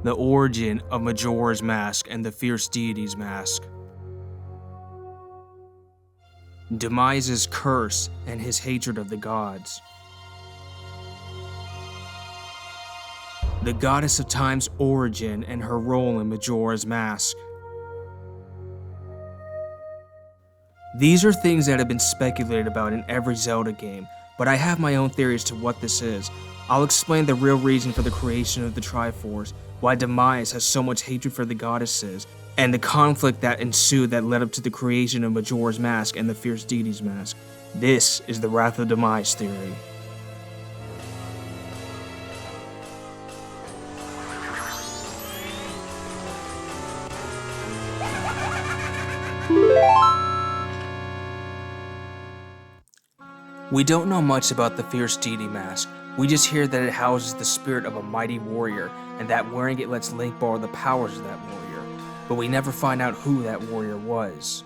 the origin of Majora's Mask and the Fierce Deity's Mask. Demise's curse and his hatred of the gods. The goddess of time's origin and her role in Majora's Mask. These are things that have been speculated about in every Zelda game, but I have my own theory as to what this is. I'll explain the real reason for the creation of the Triforce, why Demise has so much hatred for the goddesses, and the conflict that ensued that led up to the creation of Majora's Mask and the Fierce Deity's Mask. This is the Wrath of Demise theory. We don't know much about the Fierce Deity Mask. We just hear that it houses the spirit of a mighty warrior, and that wearing it lets Link borrow the powers of that warrior, but we never find out who that warrior was.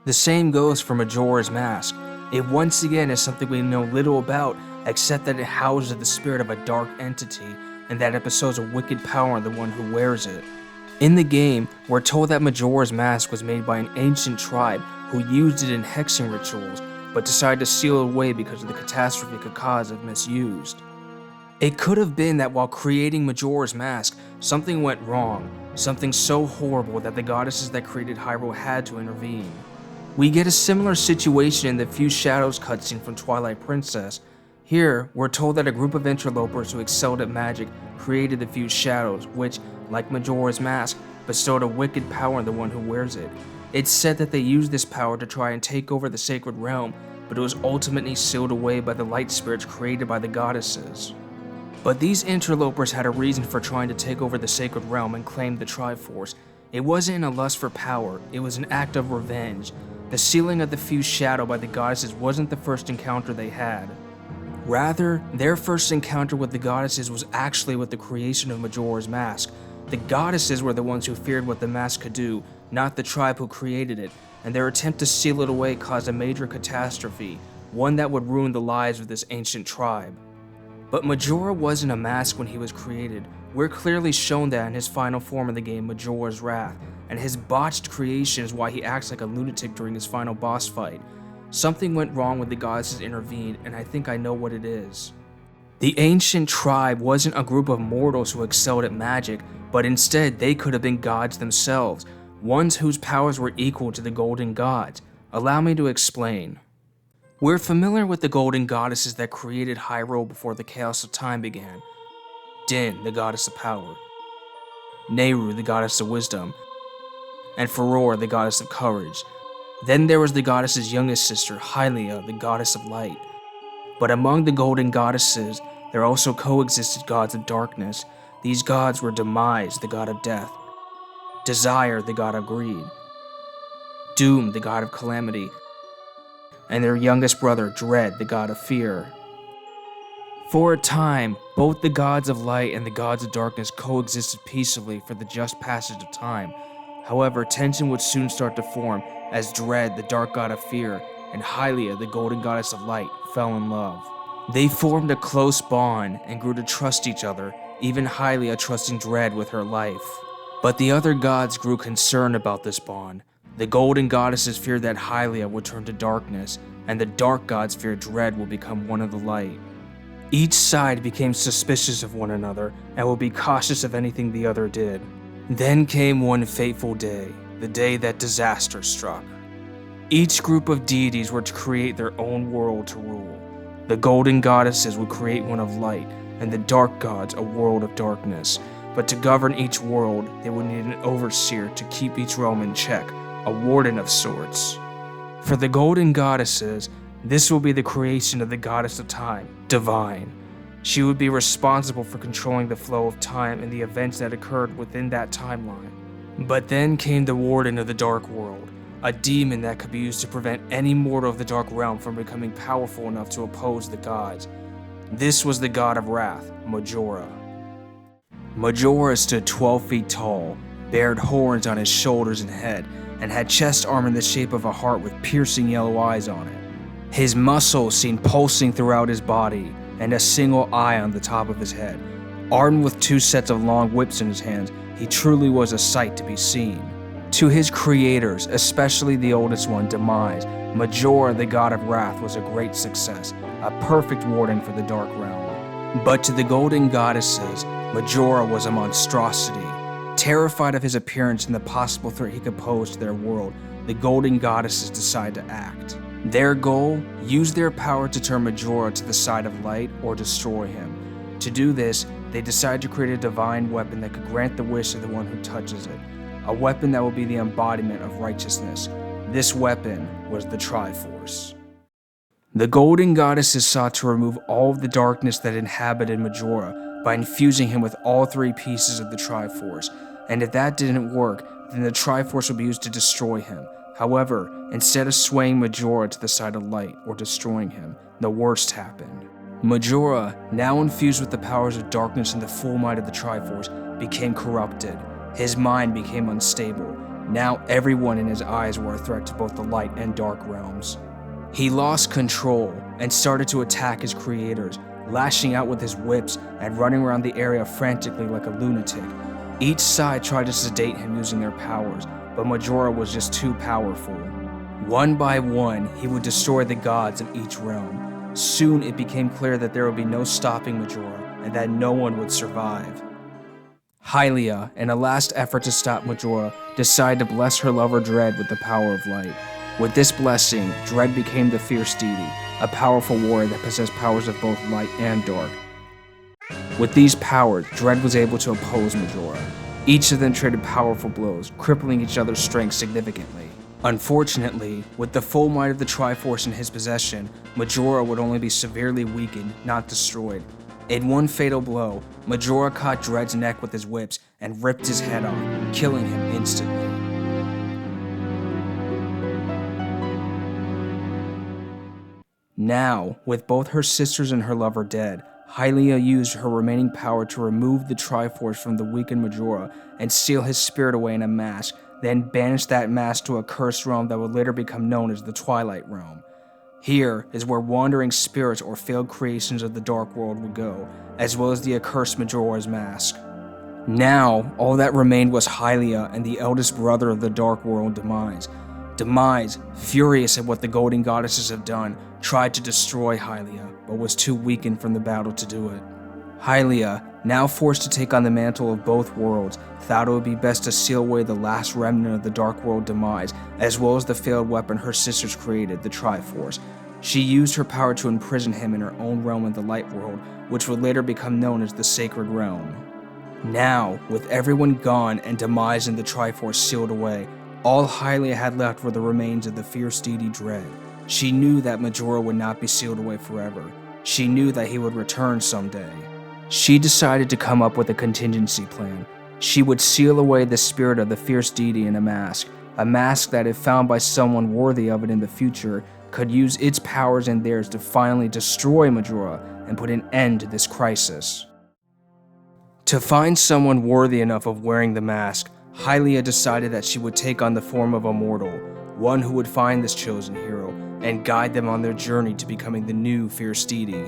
The same goes for Majora's Mask. It once again is something we know little about, except that it houses the spirit of a dark entity, and that it bestows a wicked power on the one who wears it. In the game, we're told that Majora's Mask was made by an ancient tribe who used it in hexing rituals, but decided to seal it away because of the catastrophe it could cause if misused. It could have been that while creating Majora's Mask, something went wrong, something so horrible that the goddesses that created Hyrule had to intervene. We get a similar situation in the Few Shadows cutscene from Twilight Princess. Here, we're told that a group of interlopers who excelled at magic created the Few Shadows, which, like Majora's Mask, bestowed a wicked power on the one who wears it. It's said that they used this power to try and take over the sacred realm, but it was ultimately sealed away by the light spirits created by the goddesses. But these interlopers had a reason for trying to take over the sacred realm and claim the Triforce. It wasn't in a lust for power, it was an act of revenge. The sealing of the Few Shadow by the goddesses wasn't the first encounter they had. Rather, their first encounter with the goddesses was actually with the creation of Majora's Mask. The goddesses were the ones who feared what the mask could do, not the tribe who created it, and their attempt to seal it away caused a major catastrophe, one that would ruin the lives of this ancient tribe. But Majora wasn't a mask when he was created. We're clearly shown that in his final form in the game, Majora's Wrath, and his botched creation is why he acts like a lunatic during his final boss fight. Something went wrong when the goddesses intervened, and I think I know what it is. The ancient tribe wasn't a group of mortals who excelled at magic, but instead they could have been gods themselves, ones whose powers were equal to the golden gods. Allow me to explain. We're familiar with the golden goddesses that created Hyrule before the chaos of time began. Din, the goddess of power, Nehru, the goddess of wisdom, and Furore, the goddess of courage. Then there was the goddess's youngest sister, Hylia, the goddess of light. But among the golden goddesses, there also coexisted gods of darkness. These gods were Demise, the god of death, Desire, the god of greed, Doom, the god of calamity, and their youngest brother, Dread, the god of fear. For a time, both the gods of light and the gods of darkness coexisted peacefully for the just passage of time. However, tension would soon start to form as Dread, the dark god of fear, and Hylia, the golden goddess of light, fell in love. They formed a close bond and grew to trust each other, even Hylia trusting Dread with her life. But the other gods grew concerned about this bond. The golden goddesses feared that Hylia would turn to darkness, and the dark gods feared Dread will become one of the light. Each side became suspicious of one another and would be cautious of anything the other did. Then came one fateful day, the day that disaster struck. Each group of deities were to create their own world to rule. The golden goddesses would create one of light, and the dark gods a world of darkness. But to govern each world, they would need an overseer to keep each realm in check, a warden of sorts. For the golden goddesses, this will be the creation of the goddess of time, Divine. She would be responsible for controlling the flow of time and the events that occurred within that timeline. But then came the warden of the dark world, a demon that could be used to prevent any mortal of the dark realm from becoming powerful enough to oppose the gods. This was the god of wrath, Majora. Majora stood 12 feet tall, bared horns on his shoulders and head, and had chest armor in the shape of a heart with piercing yellow eyes on it. His muscles seemed pulsing throughout his body, and a single eye on the top of his head. Armed with 2 sets of long whips in his hands, he truly was a sight to be seen. To his creators, especially the oldest one, Demise, Majora, the god of wrath, was a great success, a perfect warden for the Dark Realm. But to the golden goddesses, Majora was a monstrosity. Terrified of his appearance and the possible threat he could pose to their world, the golden goddesses decide to act. Their goal? Use their power to turn Majora to the side of light or destroy him. To do this, they decide to create a divine weapon that could grant the wish of the one who touches it. A weapon that will be the embodiment of righteousness. This weapon was the Triforce. The golden goddesses sought to remove all of the darkness that inhabited Majora by infusing him with all 3 pieces of the Triforce, and if that didn't work, then the Triforce would be used to destroy him. However, instead of swaying Majora to the side of light or destroying him, the worst happened. Majora, now infused with the powers of darkness and the full might of the Triforce, became corrupted. His mind became unstable. Now everyone in his eyes were a threat to both the light and dark realms. He lost control and started to attack his creators, lashing out with his whips and running around the area frantically like a lunatic. Each side tried to sedate him using their powers, but Majora was just too powerful. One by one, he would destroy the gods of each realm. Soon it became clear that there would be no stopping Majora and that no one would survive. Hylia, in a last effort to stop Majora, decided to bless her lover Dread with the power of light. With this blessing, Dread became the Fierce Deity, a powerful warrior that possessed powers of both light and dark. With these powers, Dread was able to oppose Majora. Each of them traded powerful blows, crippling each other's strength significantly. Unfortunately, with the full might of the Triforce in his possession, Majora would only be severely weakened, not destroyed. In one fatal blow, Majora caught Dread's neck with his whips and ripped his head off, killing him instantly. Now, with both her sisters and her lover dead, Hylia used her remaining power to remove the Triforce from the weakened Majora and seal his spirit away in a mask, then banish that mask to a cursed realm that would later become known as the Twilight Realm. Here is where wandering spirits or failed creations of the Dark World would go, as well as the accursed Majora's Mask. Now, all that remained was Hylia and the eldest brother of the Dark World, Demise. Demise, furious at what the Golden Goddesses have done, tried to destroy Hylia, but was too weakened from the battle to do it. Hylia, now forced to take on the mantle of both worlds, thought it would be best to seal away the last remnant of the Dark World Demise, as well as the failed weapon her sisters created, the Triforce. She used her power to imprison him in her own realm of the Light World, which would later become known as the Sacred Realm. Now, with everyone gone and Demise and the Triforce sealed away, all Hylia had left were the remains of the Fierce Deity Dread. She knew that Majora would not be sealed away forever. She knew that he would return someday. She decided to come up with a contingency plan. She would seal away the spirit of the Fierce Deity in a mask that if found by someone worthy of it in the future, could use its powers and theirs to finally destroy Majora and put an end to this crisis. To find someone worthy enough of wearing the mask, Hylia decided that she would take on the form of a mortal, one who would find this chosen hero and guide them on their journey to becoming the new Fierce Deity.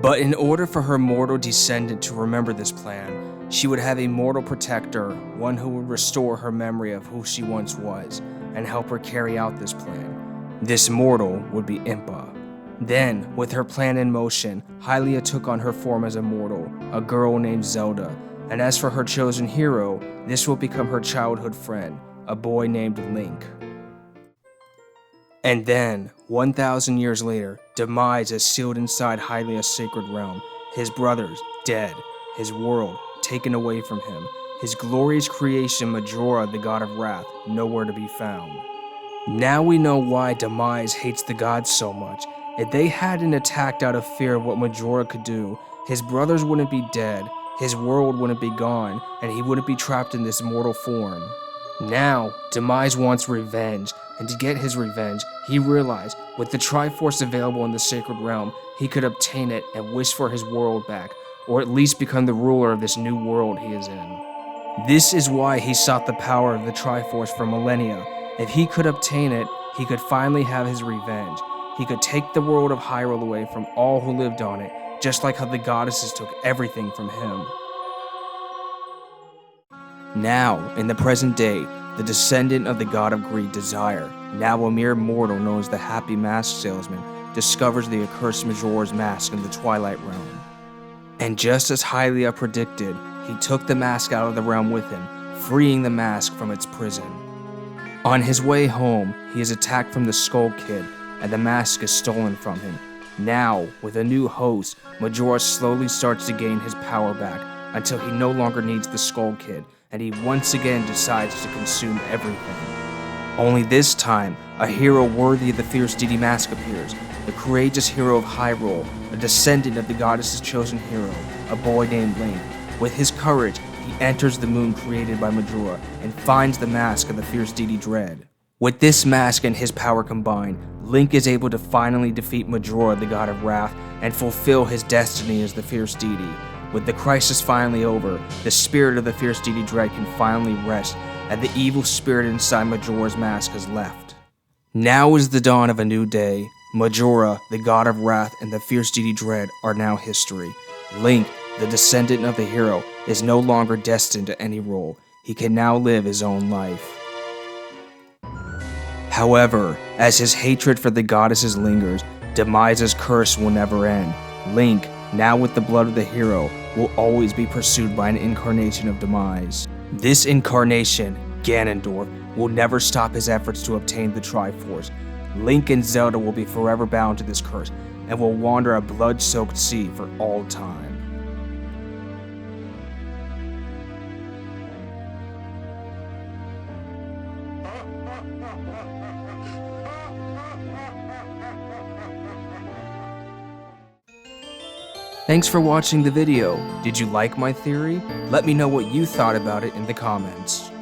But in order for her mortal descendant to remember this plan, she would have a mortal protector, one who would restore her memory of who she once was, and help her carry out this plan. This mortal would be Impa. Then, with her plan in motion, Hylia took on her form as a mortal, a girl named Zelda, and as for her chosen hero, this will become her childhood friend, a boy named Link. And then, 1,000 years later, Demise is sealed inside Hylia's sacred realm, his brothers dead, his world taken away from him, his glorious creation Majora, the god of wrath, nowhere to be found. Now we know why Demise hates the gods so much. If they hadn't attacked out of fear of what Majora could do, his brothers wouldn't be dead, his world wouldn't be gone, and he wouldn't be trapped in this mortal form. Now, Demise wants revenge, and to get his revenge, he realized with the Triforce available in the Sacred Realm, he could obtain it and wish for his world back, or at least become the ruler of this new world he is in. This is why he sought the power of the Triforce for millennia. If he could obtain it, he could finally have his revenge. He could take the world of Hyrule away from all who lived on it, just like how the goddesses took everything from him. Now, in the present day, the descendant of the god of greed, Desire, now a mere mortal known as the Happy Mask Salesman, discovers the accursed Majora's Mask in the Twilight Realm. And just as Hylia predicted, he took the mask out of the realm with him, freeing the mask from its prison. On his way home, he is attacked from the Skull Kid, and the mask is stolen from him. Now, with a new host, Majora slowly starts to gain his power back until he no longer needs the Skull Kid, and he once again decides to consume everything. Only this time, a hero worthy of the Fierce Deity mask appears, the courageous hero of Hyrule, a descendant of the goddess's chosen hero, a boy named Link. With his courage, he enters the moon created by Majora and finds the mask of the Fierce Deity Dread. With this mask and his power combined, Link is able to finally defeat Majora, the god of wrath, and fulfill his destiny as the Fierce Deity. With the crisis finally over, the spirit of the Fierce Deity Dread can finally rest, and the evil spirit inside Majora's mask has left. Now is the dawn of a new day. Majora, the god of wrath, and the Fierce Deity Dread are now history. Link, the descendant of the hero, is no longer destined to any role. He can now live his own life. However, as his hatred for the goddesses lingers, Demise's curse will never end. Link, now with the blood of the hero, will always be pursued by an incarnation of Demise. This incarnation, Ganondorf, will never stop his efforts to obtain the Triforce. Link and Zelda will be forever bound to this curse and will wander a blood-soaked sea for all time. Thanks for watching the video. Did you like my theory? Let me know what you thought about it in the comments.